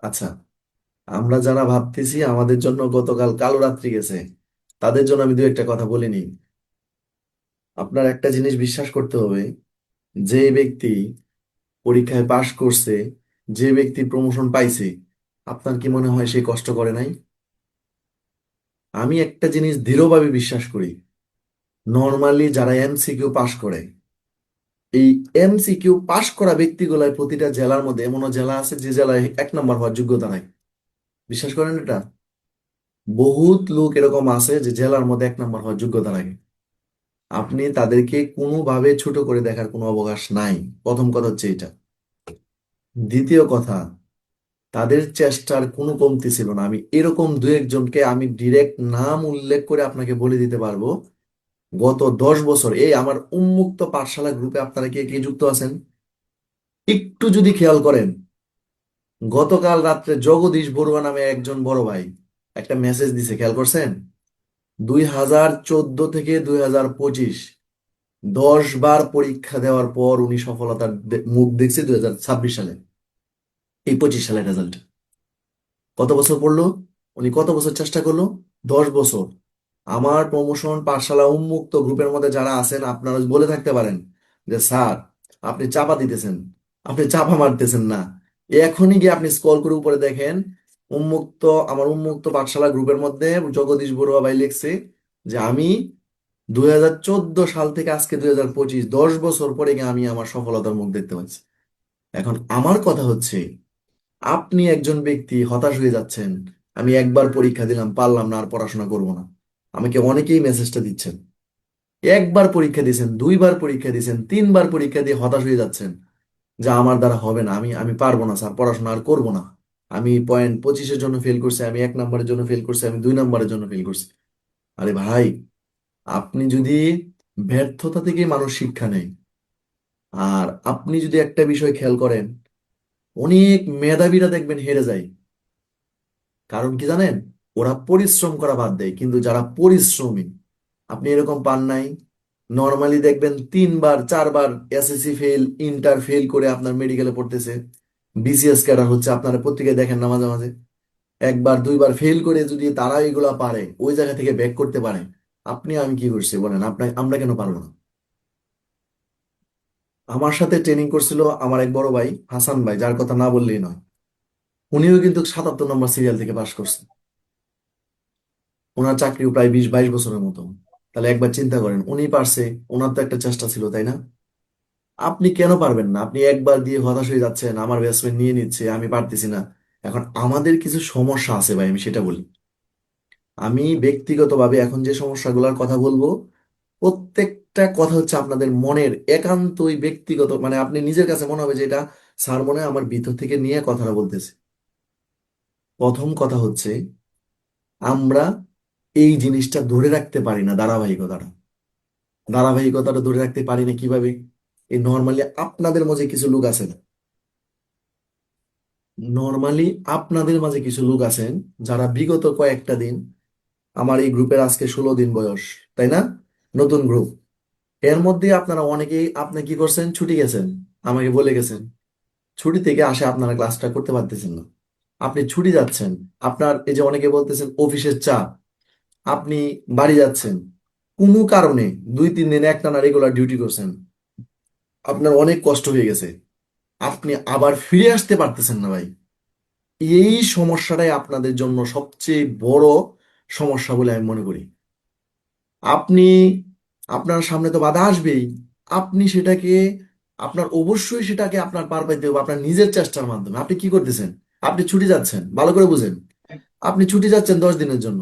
আচ্ছা, আমরা যারা ভাবতেছি আমাদের জন্য গতকাল কালো রাত্রি গেছে, তাদের জন্য আমি দু একটা কথা বলিনি। আপনার একটা জিনিস বিশ্বাস করতে হবে, যে ব্যক্তি পরীক্ষায় পাশ করছে, যে ব্যক্তি প্রমোশন পাইছে, আপনার কি মনে হয় সে কষ্ট করে নাই? আমি একটা জিনিস দৃঢ়ভাবে বিশ্বাস করি, নর্মালি যারা এমসিকিউ পাশ করে, এই এমসিকিউ পাশ করা ব্যক্তিগুলাই প্রতিটা জেলার মধ্যে এমনও জেলা আছে যে জেলায় 1 নম্বর হওয়ার যোগ্যতা নাই। বিশ্বাস করেন এটা? বহুত লোক এরকম আছে যে জেলার মধ্যে 1 নম্বর হওয়ার যোগ্যতা রাখে। আপনি তাদেরকে কোনোভাবে ছোট করে দেখার কোনো অবকাশ নাই। প্রথম কথা হচ্ছে এটা। দ্বিতীয় কথা, তাদের চেষ্টার কোনো কমতি ছিল না। আমি এরকম দু একজনকে আমি ডিরেক্ট নাম উল্লেখ করে আপনাকে বলে দিতে পারবো। গত 10 বছর এই আমার উন্মুক্ত পাঠশালা গ্রুপে আপনারা কে কে যুক্ত আছেন? একটু যদি খেয়াল করেন, গতকাল রাত্রে জগদীশ বড়ুয়া নামে একজন বড় ভাই একটা মেসেজ দিছে, খেয়াল করছেন? 2014 থেকে 2025 10 বার পরীক্ষা দেওয়ার পর উনি সফলতার মুখ দেখছে 2026 সালে, এই 25 সালের রেজাল্ট। কত বছর পড়লো? উনি কত বছর চেষ্টা করলো? 10 বছর। আমার প্রমোশন পাঠশালা উন্মুক্ত গ্রুপের মধ্যে যারা আছেন, আপনারা বলে থাকতে পারেন যে স্যার, আপনি চাপা দিতেছেন, আপনি চাপা মারতেছেন না। এখনই গিয়ে আপনি স্ক্রল করে উপরে দেখেন, উন্মুক্ত, আমার উন্মুক্ত পাঠশালা গ্রুপের মধ্যে জগদীশ বড়ুয়া ভাই লিখছে যে আমি 2014 সাল থেকে আজকে 2025, 10 বছর পরে গিয়ে আমি আমার সফলতার মুখ দেখতে পাচ্ছি। এখন আমার কথা হচ্ছে, আপনি একজন ব্যক্তি হতাশ হয়ে যাচ্ছেন, আমি একবার পরীক্ষা দিলাম, পারলাম না, আর পড়াশোনা করব না। আমাকে অনেকেই মেসেজটা দিচ্ছেন। একবার পরীক্ষা দিয়েছেন, দুইবার পরীক্ষা দিয়েছেন, তিনবার পরীক্ষা দিয়ে হতাশ হয়ে যাচ্ছেন যে আমার দ্বারা হবে না, আমি পারবো না স্যার, পড়াশোনা আর করবো না। আমি পয়েন্ট 25-এর জন্য ফেল করছি, আমি 1 নম্বরের জন্য ফেল করছি, আমি 2 নম্বরের জন্য ফেল করছি। আরে ভাই, আপনি যদি, ব্যর্থতা থেকে মানুষ শিক্ষা নেয়। আর আপনি যদি একটা বিষয় খেয়াল করেন, অনেক মেধাবীরা দেখবেন হেরে যায়। কারণ কি জানেন? ওরা পরিশ্রম করা বাদ দেয়, কিন্তু যারা পরিশ্রমী, আপনি এরকম পান নাই? নর্মালি দেখবেন 3 বার 4 বার এসএসসি ফেল, ইন্টার ফেল করে আপনার মেডিকেলে পড়তেছে, বিসিএস ক্যাডার হচ্ছে, আপনারা পত্রিকায় দেখেন না মাঝে মাঝে। একবার দুইবার ফেল করে যদি তারা এগুলা পারে, ওই জায়গা থেকে ব্যাক করতে পারে, আপনি আমি কি করছি বলেন? আপনার আমরা কেন পারবো না? আমার সাথে ট্রেনিং করছিল আমার এক বড় ভাই হাসান ভাই, যার কথা না বললেই নয়। উনিও কিন্তু 77 নম্বর সিরিয়াল থেকে পাশ করছে। ওনার চাকরি প্রায় 20-22 বছরের মতো। তাহলে একবার চিন্তা করেন, উনি পারছে, ওনার তো একটা চেষ্টা ছিল, তাই না? আপনি কেন পারবেন না? আপনি একবার দিয়ে হতাশ হয়ে যাচ্ছেন, আমার ব্যাটসম্যান নিয়ে নিচ্ছে, আমি পারতেছি না। এখন আমাদের কিছু সমস্যা আছে ভাই, আমি সেটা বলি। আমি ব্যক্তিগতভাবে এখন যে সমস্যাগুলোর কথা বলবো, প্রত্যেকটা কথা হচ্ছে আপনাদের মনের একান্তই ব্যক্তিগত, মানে আপনি নিজের কাছে মনে হবে যে এটা স্যার মনে হয় আমার ভিতর থেকে নিয়ে কথাটা বলতেছে। প্রথম কথা হচ্ছে, আমরা এই জিনিসটা ধরে রাখতে পারি না, ধারাবাহিকতাটা। ধারাবাহিকতাটা ধরে রাখতে পারি না কিভাবে? এই নর্মালি আপনাদের মাঝে কিছু লোক আছেন, নর্মালি আপনাদের মাঝে কিছু লোক আছেন যারা বিগত কয়েকটা দিন, আমার এই গ্রুপের আজকে 16 দিন বয়স, তাই না? নতুন গ্রুপ। এর মধ্যে আপনারা অনেকেই, আপনি কি করছেন, ছুটি গেছেন, আমাকে বলে গেছেন। ছুটি থেকে আসে আপনারা ক্লাসটা করতে পারতেছেন না। আপনি ছুটি যাচ্ছেন, আপনার এই যে অনেকে বলতেছেন অফিসের চাপ, আপনি বাড়ি যাচ্ছেন, কোনো কারণে 2-3 দিন একটানা রেগুলার ডিউটি করছেন, আপনার অনেক কষ্ট হয়ে গেছে, আপনি আবার ফিরে আসতে পারতেছেন না ভাই। এই সমস্যাটাই আপনাদের জন্য সবচেয়ে বড় সমস্যা বলে আমি মনে করি। আপনি, আপনার সামনে তো বাধা আসবেই, আপনি সেটাকে, আপনার অবশ্যই সেটাকে আপনার পার পাইতে হবে আপনার নিজের চেষ্টার মাধ্যমে। আপনি কি করতেছেন? আপনি ছুটি যাচ্ছেন, ভালো করে বুঝেন। আপনি ছুটি যাচ্ছেন 10 দিনের জন্য।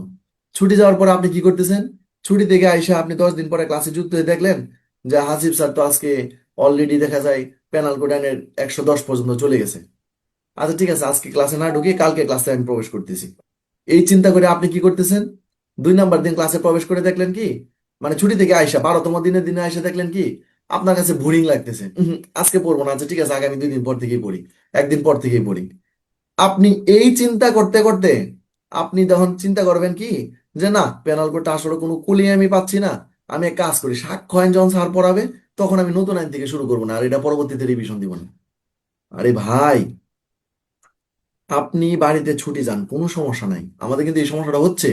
ছুটি যাওয়ার পর আপনি কি করতেছেন? ছুটি থেকে আইসা আপনি 10 দিন পরে ক্লাসে যুক্ত হয়ে দেখলেন যে হাসিব স্যার তো আজকে অলরেডি দেখা যায় পেনাল কোডানের 110 পর্যন্ত চলে গেছে। আচ্ছা ঠিক আছে, আজকে ক্লাসে না ঢুকে কালকে ক্লাসে আমি প্রবেশ করতেছি। এই চিন্তা করে আপনি কি করতেছেন? 2 নম্বর দিন ক্লাসে প্রবেশ করে দেখলেন কি, মানে ছুটি থেকে আইসা 12তম দিনের দিনে আইসা দেখলেন কি, আপনার কাছে বোরিং লাগতেছে, আজকে পড়বো না, আচ্ছা ঠিক আছে আগামী 2 দিন পর থেকেই পড়ি, একদিন পর থেকেই পড়ি। আপনি এই চিন্তা করতে করতে আপনি তখন চিন্তা করবেন কি, যে না, পেনাল কোডটা আসলে কোনো কুলিয়ে আমি পাচ্ছি না, আমি এক কাজ করি, সাক্ষ্য আইন যখন স্যার পড়াবে তখন আমি নতুন আইন থেকে শুরু করবো না, আর এটা পরবর্তীতে রিভিশন দিব না। আরে ভাই, আপনি বাড়িতে ছুটি যান, কোনো সমস্যা নাই, আমাদের কিন্তু এই সমস্যাটা হচ্ছে।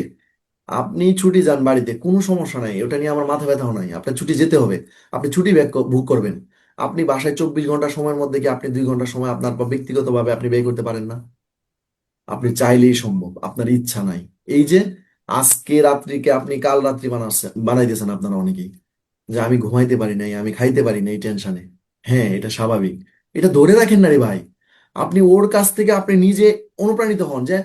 আপনি ছুটি যান বাড়িতে, কোনো সমস্যা নাই, ওটা নিয়ে আমার মাথা ব্যথাও নাই, আপনার ছুটি যেতে হবে, আপনি ছুটি বুক করবেন। আপনি বাসায় 24 ঘন্টা সময়ের মধ্যে কি আপনি 2 ঘন্টা সময় আপনার ব্যক্তিগতভাবে আপনি ব্যয় করতে পারেন না? আপনি চাইলেই সম্ভব, আপনার ইচ্ছা নাই। এই যে আজকে রাত্রিকে আপনি কাল রাত্রি বানাইতেছেন আপনারা অনেকেই, যে আমি ঘুমাইতে পারি নাই, আমি খাইতে পারি নাই টেনশনে। হ্যাঁ, এটা স্বাভাবিক। এটা ধরে রাখেন না রে ভাই। আপনি ওর কাছ থেকে আপনি নিজে অনুপ্রাণিত হন যে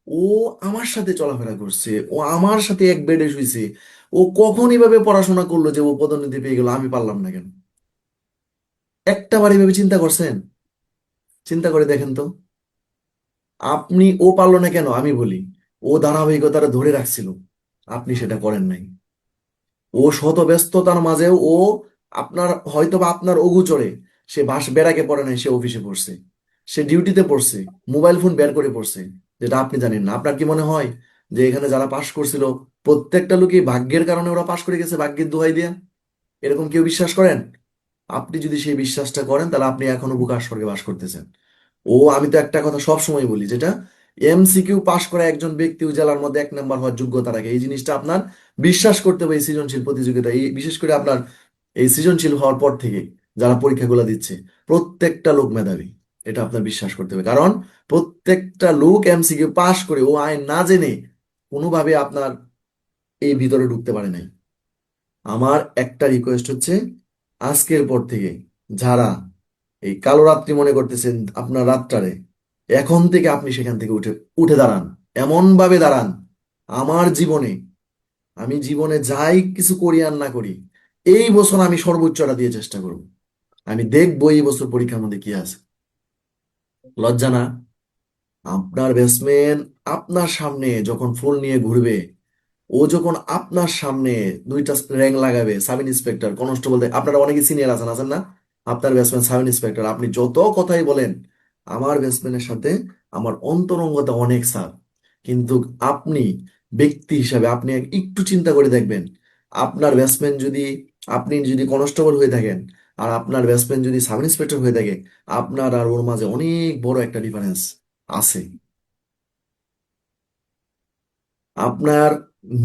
ও আমার সাথে চলাফেরা করছে, ও আমার সাথে এক বেডে শুইছে, ও কখন এভাবে পড়াশোনা করলো যে ও পদোন্নতি পেয়ে গেল, আমি পারলাম না কেন? একটা বার এভাবে চিন্তা করছেন? চিন্তা করে দেখেন তো। আপনি, ও পারলো না কেন আমি বলি, ও ধারাবাহিকতাটা ধরে রাখছিল, আপনি সেটা করেন নাই। ও শত ব্যস্ততার মাঝেও ও আপনার, হয়তোবা আপনার অগোচরে সে বেড়াকে পড়ে নাই, সে অফিসে পড়ছে, সে ডিউটিতে পড়ছে, মোবাইল ফোন বের করে পড়ছে, যেটা আপনি জানেন না। আপনার কি মনে হয় যে এখানে যারা পাশ করছিল প্রত্যেকটা লোকই ভাগ্যের কারণে ওরা পাশ করে গেছে, ভাগ্যের দোহাই দিয়া? এরকম কেউ বিশ্বাস করেন? আপনি যদি সেই বিশ্বাসটা করেন তাহলে আপনি এখনো বুকার স্বর্গে বাস করতেছেন। আমি তো একটা কথা সব সময় বলি, যেটা এমসিকিউ পাশ করা একজন ব্যক্তিও জেলার মধ্যে 1 নাম্বার হওয়ার যোগ্যতা রাখে, এই জিনিসটা আপনার বিশ্বাস করতে হবে। এই সৃজনশীল প্রতিযোগিতা, এই বিশেষ করে আপনার এই সৃজনশীল হওয়ার পর থেকে যারা পরীক্ষাগুলো দিচ্ছে, প্রত্যেকটা লোক মেধাবী, এটা আপনার বিশ্বাস করতে হবে। কারণ প্রত্যেকটা লোক এমসিকিউ পাশ করে ও আইন না জেনে কোনোভাবে আপনার এই ভিতরে ঢুকতে পারে নাই। আমার একটা রিকোয়েস্ট হচ্ছে, আজকের পর থেকে যারা এই কালো রাত্রি মনে করতেছেন আপনার রাতটারে, এখন থেকে আপনি সেখান থেকে উঠে উঠে দাঁড়ান। এমন ভাবে দাঁড়ান, আমার জীবনে, আমি জীবনে যাই কিছু করি আর না করি, এই বছর আমি সর্বোচ্চটা দিয়ে চেষ্টা করব। আমি দেখবো এই বছর পরীক্ষার মধ্যে কি আছে। লজ্জা না? আপনার ব্যাটসম্যান আপনার সামনে যখন ফুল নিয়ে ঘুরবে, ও যখন আপনার সামনে দুইটা র্যাঙ্ক লাগাবে, সাব ইন্সপেক্টর কনস্টেবল, আপনারা অনেকে সিনিয়র আছেন আছেন না? আপনার ব্যাটসম্যান সাব ইন্সপেক্টর, আপনি যত কথাই বলেন আমার ব্যাটসম্যানের সাথে আমার অন্তরঙ্গতা অনেক স্যার, কিন্তু আপনি ব্যক্তি হিসাবে আপনি একটু চিন্তা করে দেখবেন, আপনার ব্যাটসম্যান যদি, আপনি যদি কনস্টেবল হয়ে থাকেন আর আপনার ব্যাটসম্যান যদি সাব ইন্সপেক্টর হয়ে থাকে, আপনার আর ওর মাঝে অনেক বড় একটা ডিফারেন্স আছে। আপনার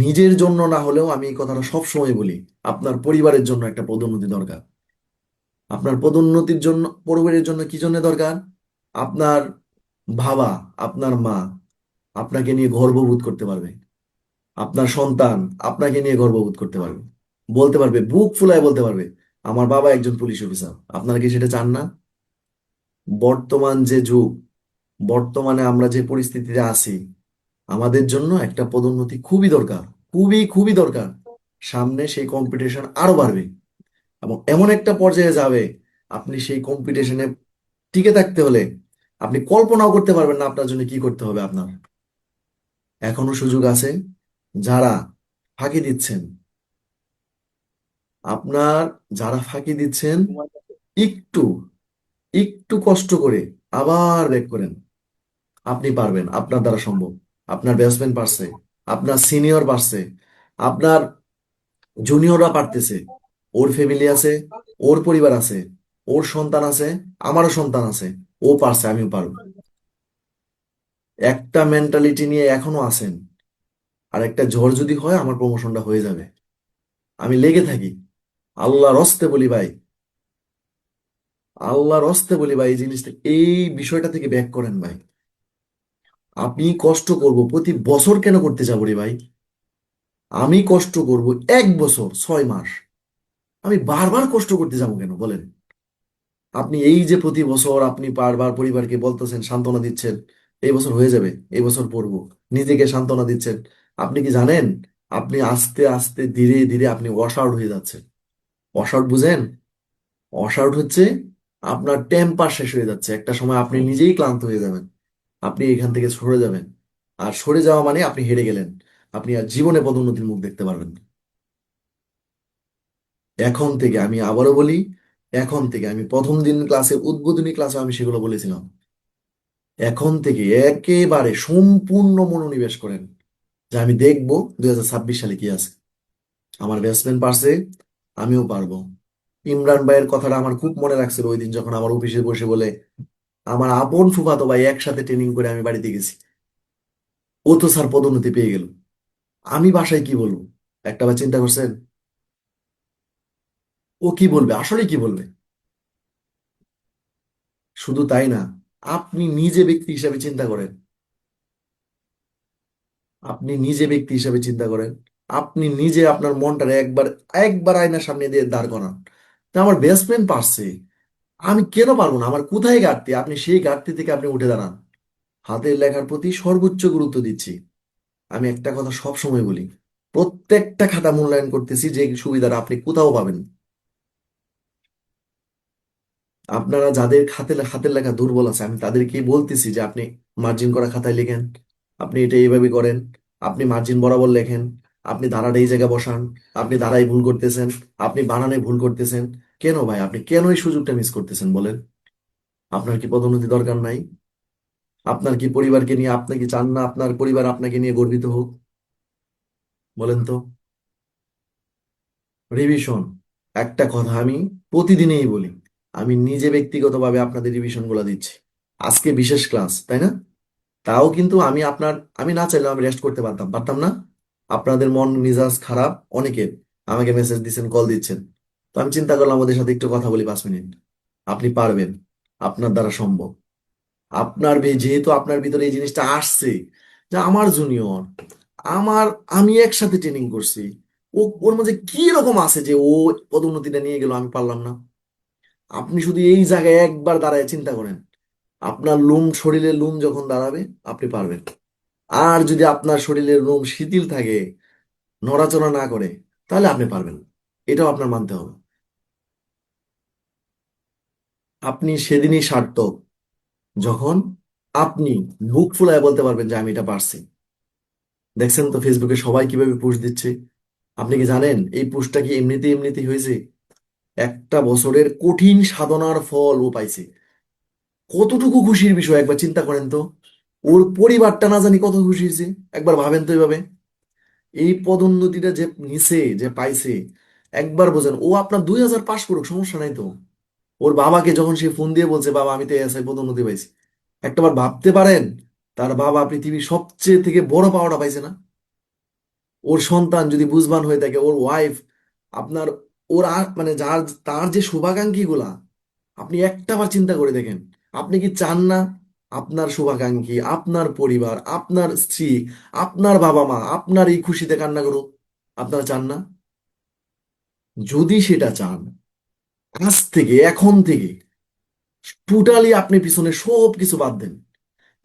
নিজের জন্য না হলেও, আমি এই কথাটা সব সময় বলি, আপনার পরিবারের জন্য একটা পদোন্নতি দরকার। আপনার পদোন্নতির জন্য, পরিবারের জন্য কি জন্য দরকার? আপনার বাবা, আপনার মা আপনাকে নিয়ে গর্ববোধ করতে পারবে, আপনার সন্তান আপনাকে নিয়ে গর্ববোধ করতে পারবে, বলতে পারবে, বুক ফুলায় বলতে পারবে আমার বাবা একজন পুলিশ অফিসার। আপনারা কি সেটা চান না? বর্তমান যে যুগ, বর্তমানে আমরা যে পরিস্থিতিতে আছি, আমাদের জন্য একটা পদোন্নতি খুবই দরকার, খুবই খুবই দরকার। সামনে সেই কম্পিটিশন আরো বাড়বে এবং এমন একটা পর্যায়ে যাবে, আপনি সেই কম্পিটিশনে টিকে থাকতে হলে আপনি কল্পনাও করতে পারবেন না আপনার জন্য কি করতে হবে আপনার। এখনো সুযোগ আছে। যারা ফাঁকি দিচ্ছেন, আপনার, যারা ফাঁকি দিচ্ছেন, একটু একটু কষ্ট করে আবার ব্যাক করেন। আপনি পারবেন, আপনার দ্বারা সম্ভব। আপনার ব্যাটসম্যান পারছে, আপনার সিনিয়র পারছে, আপনার জুনিয়ররা পারতেছে, ওর ফ্যামিলি আছে, ওর পরিবার আছে, ওর সন্তান আছে, আমারও সন্তান আছে, ও পারছে, আমিও পারবো। একটা মেন্টালিটি নিয়ে এখনো আছেন। আর একটা ঝড় যদি হয় আমার প্রমোশনটা হয়ে যাবে, আমি লেগে থাকি। আল্লাহর হস্তে বলি ভাই, আল্লাহর হস্তে বলি ভাই, এই জিনিসটা, এই বিষয়টা থেকে ব্যাক করেন ভাই। আমি কষ্ট করব প্রতি বছর কেন করতে যাবো রে ভাই? আমি কষ্ট করব 1 বছর 6 মাস, আমি বারবার কষ্ট করতে যাবো কেন বলেন? আপনি এই যে প্রতি বছর আপনি বারবার পরিবারকে বলতেছেন, সান্ত্বনা দিচ্ছেন, এই বছর হয়ে যাবে, এই বছর পড়বো, নিজেকে সান্ত্বনা দিচ্ছেন, আপনি কি জানেন আপনি আস্তে আস্তে ধীরে ধীরে আপনি ওয়াশ আউট হয়ে যাচ্ছেন? ওয়াশ আউট বুঝেন? ওয়াশ আউট হচ্ছে আপনার টেম্পার শেষ হয়ে যাচ্ছে, একটা সময় আপনি নিজেই ক্লান্ত হয়ে যাবেন, আপনি এখান থেকে সরে যাবেন। আর সরে যাওয়া মানে আপনি হেরে গেলেন, আপনি আর জীবনে পদোন্নতির মুখ দেখতে পারবেন না। এখন থেকে আমি আবারও বলি, এখন থেকে আমি প্রথম দিন ক্লাসে, উদ্বোধনী ক্লাসে আমি সেগুলো বলেছিলাম, এখন থেকে একেবারে সম্পূর্ণ মনোনিবেশ করেন যে আমি দেখবো 2026 সালে কি আছে। আমার ব্যাটসম্যান পারছে, আমিও পারবো। ইমরান ভাইয়ের কথাটা আমার খুব মনে রাখছিল ওই দিন যখন আমার অফিসে বসে বলে, আমার আপন ফুফাতো ভাই একসাথে ট্রেনিং করে আমি বাড়িতে গেছি। ও তো স্যার পদোন্নতি পেয়ে গেল। আমি বাসায় কি বলবো? একটা বার চিন্তা করছেন? ও কি বলবে, আসলে কি বলবে? শুধু তাই না, আপনি নিজে ব্যক্তি হিসাবে চিন্তা করেন। আপনি নিজে ব্যক্তি হিসাবে চিন্তা করেন। আপনি নিজে আপনার মনটারে একবার একবার আয়নার সামনে দিয়ে দাঁড় করান। তা আমার বেস্ট ফ্রেন্ড পারছে, আমি কেন পারবো না? আমার কোথায় ঘাটতি, আপনি সেই ঘাটতি থেকে আপনি উঠে দাঁড়ান। হাতের লেখার প্রতি সর্বোচ্চ গুরুত্ব দিচ্ছি। আমি একটা কথা সব সময় বলি, প্রত্যেকটা খাতা মূল্যায়ন করতেছি, যে সুবিধাটা আপনি কোথাও পাবেন না। আপনারা যাদের হাতের লেখা দুর্বল আছে, আমি তাদেরকে বলতেছি যে আপনি মার্জিন করা খাতায় লেখেন, আপনি এটা এইভাবে করেন, আপনি মার্জিন বরাবর লেখেন, আপনি ধারাটা এই জায়গায় বসান, আপনি ধারায় ভুল করতেছেন, আপনি বানানে ভুল করতেছেন। কেন ভাই, আপনি কেন এই সুযোগটা মিস করতেছেন বলেন? আপনার কি পদোন্নতি দরকার নাই? আপনার কি পরিবারকে নিয়ে, আপনি কি চান না আপনার পরিবার আপনাকে নিয়ে গর্বিত হোক? বলেন তো। রিভিশন, একটা কথা আমি প্রতিদিনই বলি, আমি নিজে ব্যক্তিগতভাবে আপনাদের রিভিশন গুলা দিচ্ছি। আজকে বিশেষ ক্লাস, তাই না? তাও কিন্তু আমি না চাইলেও আমি রেস্ট করতে পারতাম, পারতাম না? আপনাদের মন মেজাজ খারাপ অনেকে, আমাকে মেসেজ দিচ্ছেন, কল দিচ্ছেন। তো আমি চিন্তা করলাম ওদের সাথে একটু কথা বলি 5 মিনিট। আপনি পারবেন, আপনার দ্বারা সম্ভব। যেহেতু আপনার ভিতরে এই জিনিসটা আসছে, যে আমার জুনিয়র, আমার, আমি একসাথে ট্রেনিং করছি, ওর মাঝে কি রকম আছে যে ও পদোন্নতিটা নিয়ে গেল, আমি পারলাম না। আপনি শুধু এই জায়গায় একবার দাঁড়ায় চিন্তা করেন, আপনার শরীরের লোম যখন দাঁড়াবে, আপনি পারবেন। আর যদি আপনার শরীরের লোম শিথিল থাকে, নড়াচড়া না করে, তাহলে আপনি পারবেন না। এটাও আপনার মানতে হবে। আপনি সেদিনই সার্থক, যখন আপনি বুক ফুলায় বলতে পারবেন যে আমি এটা পারছি। দেখছেন তো ফেসবুকে সবাই কিভাবে পোস্ট দিচ্ছে। আপনি কি জানেন এই পোস্টটা কি এমনিতেই হয়েছে? একটা বছরের কঠিন সাধনার ফল ও পাইছে। কতটুকু খুশির বিষয় একবার চিন্তা করেন তো। ওর পরিবারটা না জানি কত খুশি হয়েছে। একবার ভাবেন তো এইভাবে। এই পদোন্নতিটা যে নিছে, যে পাইছে, একবার বোঝেন। ও আপনার 2000 পাশ করুক, সমস্যা নাই তো। ওর বাবাকে যখন সে ফোন দিয়ে বলছে, বাবা আমি তো এসআই পদোন্নতি পাইছি, একটাবার ভাবতে পারেন, তার বাবা পৃথিবীর সবচেয়ে থেকে বড় পাওয়াটা পাইছে না? ওর সন্তান যদি বুঝবান হয়ে থাকে, ওর ওয়াইফ, আপনার, ওর আর মানে যার, তার যে শুভাকাঙ্ক্ষী গুলা, আপনি একটাবার চিন্তা করে দেখেন। আপনি কি চান না আপনার শুভাকাঙ্ক্ষী, আপনার পরিবার, আপনার স্ত্রী, আপনার বাবা মা আপনার এই খুশিতে কান্না করুক? আপনারা চান না? যদি সেটা চান, আজ থেকে, এখন থেকে টোটালি আপনি পিছনে সব কিছু বাদ দেন।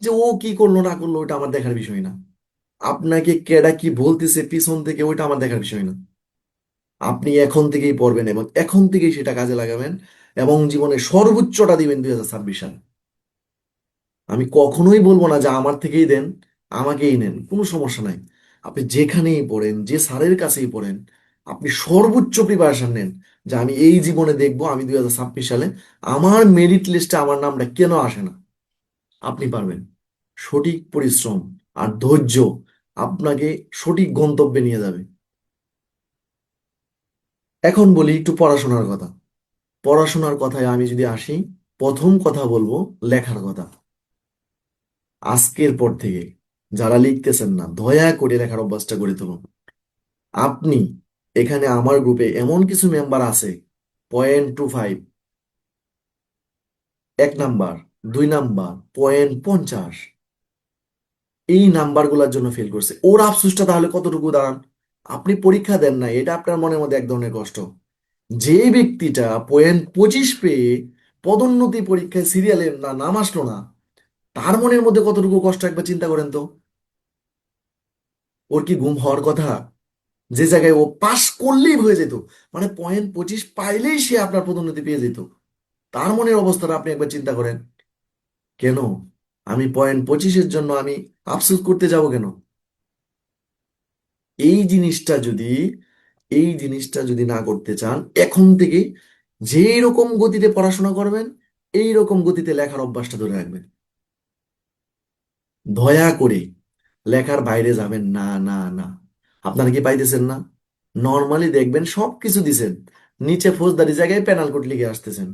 যে ও কি করলো না করলো ওটা আমার দেখার বিষয় না। আপনাকে কেডা কি বলতেছে পিছন থেকে, ওইটা আমার দেখার বিষয় না। আপনি এখন থেকেই পড়বেন এবং এখন থেকেই সেটা কাজে লাগাবেন, এবং জীবনে সর্বোচ্চটা দিবেন 2026 সালে। আমি কখনোই বলবো না যে আমার থেকেই দেন, আমাকেই নেন, কোনো সমস্যা নাই। আপনি যেখানেই পড়েন, যে স্যারের কাছেই পড়েন, আপনি সর্বোচ্চ প্রিপারেশন নেন, যে আমি এই জীবনে দেখবো আমি 2026 সালে আমার মেরিট লিস্টে আমার নামটা কেন আসে না। আপনি পারবেন। সঠিক পরিশ্রম আর ধৈর্য আপনাকে সঠিক গন্তব্যে নিয়ে যাবে। এখন বলি একটু পড়াশোনার কথা। পড়াশোনার কথায় আমি যদি আসি, প্রথম কথা বলবো লেখার কথা। আজকের পর থেকে যারা লিখতেছেন না, দয়া করে লেখার অভ্যাসটা গড়ে তুলুন। আপনি, এখানে আমার গ্রুপে এমন কিছু মেম্বার আছে, 0.25, 1 নাম্বার, 2 নাম্বার, 0.50, এই নাম্বারগুলোর জন্য ফেল করছে। ওর আফসোসটা তাহলে কতটুকু দাঁড়ান। আপনি পরীক্ষা দেন না, এটা আপনার মনের মধ্যে এক ধরনের কষ্ট। যে ব্যক্তিটা 0.25 পেয়ে পদোন্নতি পরীক্ষায় সিরিয়ালে না নাম আসলো না, তার মনের মধ্যে কতটুকু কষ্ট একবার চিন্তা করেন তো। ওর কি ঘুম হওয়ার কথা? যে জায়গায় ও পাশ করলেই হয়ে যেত, মানে 0.25 পাইলেই সে আপনার পদোন্নতি পেয়ে যেত, তার মনের অবস্থাটা আপনি একবার চিন্তা করেন। কেন আমি 0.25-এর জন্য আমি আফসোস করতে যাব কেন? এই জিনিসটা যদি এই জিনিসটা যদি না করতে চান, এখন থেকে যেই রকম গতিতে পড়াশোনা করবেন, এই রকম গতিতে লেখার অভ্যাসটা ধরে রাখবেন। দয়া করে লেখার বাইরে যাবেন না, না, না। আপনারা কি পাইতেছেন না? নর্মালি দেখবেন সবকিছু দিছেন, নিচে ফৌজদারি জায়গায় পেনাল কোড লিখে আসতেছেন।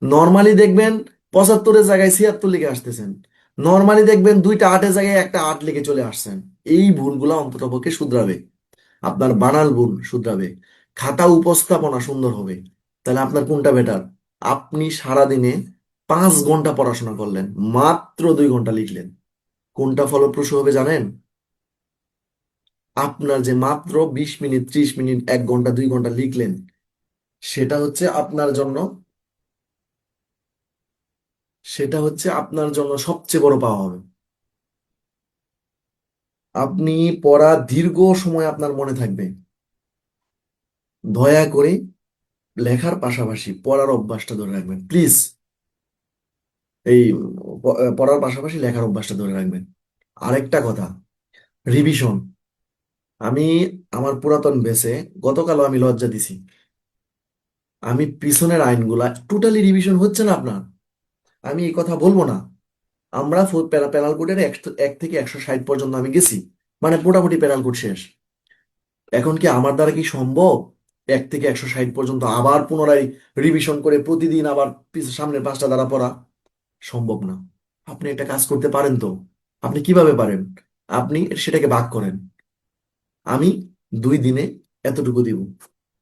নর্মালি দেখবেন 75-এর জায়গায় 76 লিখে আসতেছেন। নর্মালি দেখবেন দুইটা 8-এর জায়গায় একটা 8 লিখে চলে আসছেন। এই ভুলগুলো অন্ততপক্ষে শুধরাবে, আপনার বানান ভুল শুধরাবে, খাতা উপস্থাপনা সুন্দর হবে। তাহলে আপনার কোনটা বেটার? আপনি সারাদিনে 5 ঘন্টা পড়াশোনা করলেন, মাত্র 2 ঘন্টা লিখলেন, কোনটা ফলপ্রসূ হবে জানেন? আপনার যে মাত্র 20 মিনিট, 30 মিনিট, 1 ঘন্টা, 2 ঘন্টা লিখলেন, সেটা হচ্ছে আপনার জন্য সেটা হচ্ছে আপনার জন্য সবচেয়ে বড় পাওয়া হবে। আপনি পড়া দীর্ঘ সময় আপনার মনে থাকবে। দয়া করে লেখার পাশাপাশি পড়ার অভ্যাসটা ধরে রাখবেন প্লিজ। এই পড়ার পাশাপাশি লেখার অভ্যাসটা ধরে রাখবেন। আরেকটা কথা, রিভিশন। আমি আমার পুরাতন বেসে গতকালও আমি লজ্জা দিছি, আমি পিছনের আইনগুলা টোটালি রিভিশন হচ্ছে না আপনার। আমি এই কথা বলবো না। আমরা পেনাল কোডের 1 থেকে 160 পর্যন্ত আমি গেছি, মানে মোটামুটি পেনাল কোড শেষ। এখন কি আমার দ্বারা কি সম্ভব 1 থেকে 160 পর্যন্ত আবার পুনরায় রিভিশন করে প্রতিদিন আবার সামনের 5টা দ্বারা পড়া? সম্ভব না। আপনি একটা কাজ করতে পারেন তো। আপনি কিভাবে পারেন? আপনি সেটাকে ভাগ করেন। আমি 2 দিনে এতটুকু দিব,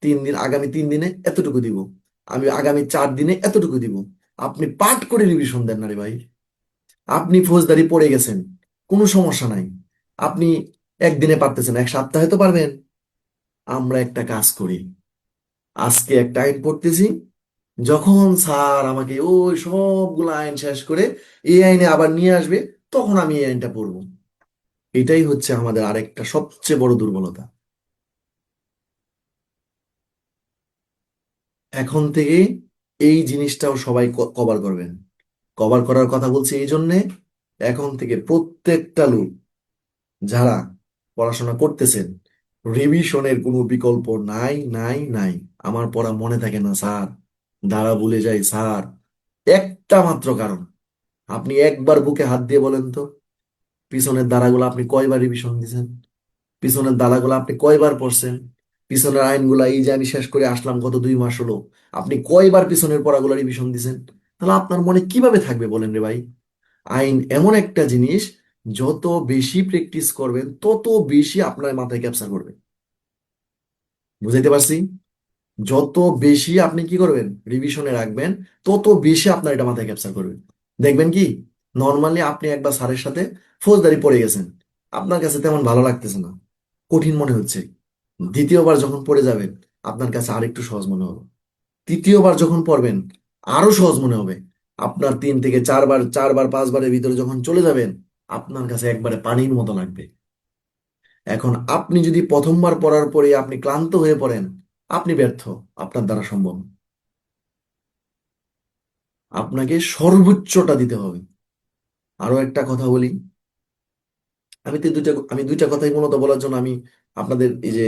3 দিন, আগামী 3 দিনে এতটুকু দিব, আমি আগামী 4 দিনে এতটুকু দিব। আপনি পাঠ করে রিভিশন দেন না রে ভাই। আপনি ফৌজদারি পড়ে গেছেন, কোনো সমস্যা নাই। আপনি একদিনে পারতেছেন, 1 সপ্তাহে তো পারবেন। আমরা একটা কাজ করি, আজকে একটা আইন পড়তেছি, যখন স্যার আমাকে ওই সবগুলো আইন শেষ করে এই আইনে আবার নিয়ে আসবে, তখন আমি এই আইনটা পড়বো। এটাই হচ্ছে আমাদের আরেকটা সবচেয়ে বড় দুর্বলতা। এখন থেকে এই জিনিসটাও সবাই কভার করবেন। কভার করার কথা বলছি এই জন্যে, এখন থেকে প্রত্যেকটা লোক যারা পড়াশোনা করতেছেন, রিভিশনের কোনো বিকল্প নাই, নাই, নাই। আমার পড়া মনে থাকে না স্যার, দ্বারা ভুলে যাই স্যার। একটা মাত্র কারণ, আপনি একবার বুকে হাত দিয়ে বলেন তো, পিছনের ধারাগুলো আপনি কয়বার রিভিশন দিয়েছেন? পিছনের ধারাগুলো আপনি কয়বার পড়ছেন? পিছনের আইনগুলা এই যে আমি শেষ করে আসলাম গত 2 মাস হলো, আপনি কয়বার পিছনের পড়াগুলো রিভিশন দিয়েছেন? তাহলে আপনার মনে কিভাবে থাকবে বলেন রে ভাই? আইন এমন একটা জিনিস, যত বেশি প্র্যাকটিস করবেন তত বেশি আপনার মাথায় ক্যাপচার করবে। বুঝাইতে পারছি? যত বেশি আপনি কি করবেন, রিভিশনে রাখবেন, তত বেশি আপনার এটা মাথায় ক্যাপচার করবে। দেখবেন কি, নর্মালি আপনি একবার স্যারের সাথে ফৌজদারি পড়ে গেছেন, আপনার কাছে তেমন ভালো লাগতেছে না, কঠিন মনে হচ্ছে। দ্বিতীয়বার যখন পড়ে যাবেন, আপনার কাছে আরেকটু সহজ মনে হবে। তৃতীয়বার যখন পড়বেন, আরো সহজ মনে হবে। আপনার 3 থেকে 4বার, 4বার, 5বারের ভিতরে যখন চলে যাবেন, আপনার কাছে একবারে পানির মতো লাগবে। এখন আপনি যদি প্রথমবার পড়ার পরে আপনি ক্লান্ত হয়ে পড়েন, আপনি ব্যর্থ, আপনার দ্বারা সম্ভব না। আপনাকে সর্বোচ্চটা দিতে হবে। আরো একটা কথা বলি, আমি দুইটা কথাই মূলত বলার জন্য আমি আপনাদের এই যে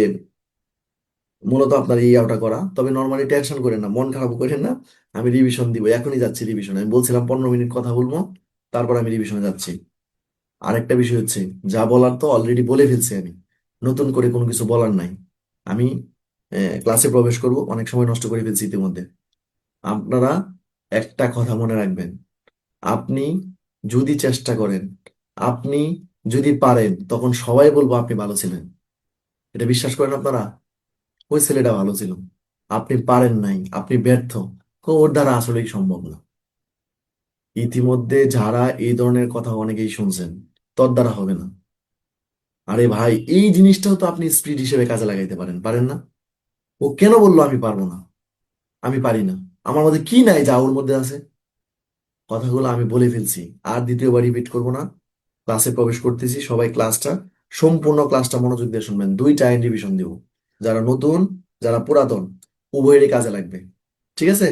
মূলত আপনার এই আউটা করা। তবে নর্মালি টেনশন করেন না, মন খারাপ করেন না। আমি রিভিশন দিব, এখনই যাচ্ছি রিভিশন। আমি বলছিলাম 15 মিনিট কথা বলবো, তারপর আমি রিভিশনে যাচ্ছি। আরেকটা বিষয় হচ্ছে, যা বলার তো অলরেডি বলে ফেলছি আমি, নতুন করে কোনো কিছু বলার নাই। আমি ক্লাসে প্রবেশ করব, অনেক সময় নষ্ট করে ফেলছি ইতিমধ্যে। আপনারা একটা কথা মনে রাখবেন, আপনি যদি চেষ্টা করেন, আপনি যদি পারেন, তখন সবাই বলবো আপনি ভালো ছিলেন। এটা বিশ্বাস করেন আপনারা? ওই ছেলেটা ভালো ছিল, আপনি পারেন নাই, আপনি ব্যর্থ, তো ওর দ্বারা আসলেই সম্ভব না। ইতিমধ্যে যারা এই ধরনের কথা অনেকেই শুনছেন, তোর দ্বারা হবে না। আরে ভাই, এই জিনিসটাও তো আপনি স্পিড হিসেবে কাজে লাগাইতে পারেন, পারেন না? ও কেন বললো আমি পারবো না, আমি পারি না? আমার মধ্যে কি নাই যা ওর মধ্যে আছে? কথাগুলো আমি বলে ফেলছি, আর দ্বিতীয়বার রিপিট করবো না। ক্লাসে প্রবেশ করতেছি, সবাই সম্পূর্ণ ক্লাসটা মনোযোগ দিয়ে শুনবেন। 2টা রিভিশন দিব, যারা নতুন, যারা পুরাতন, উভয়েরই কাজে লাগবে। ঠিক আছে?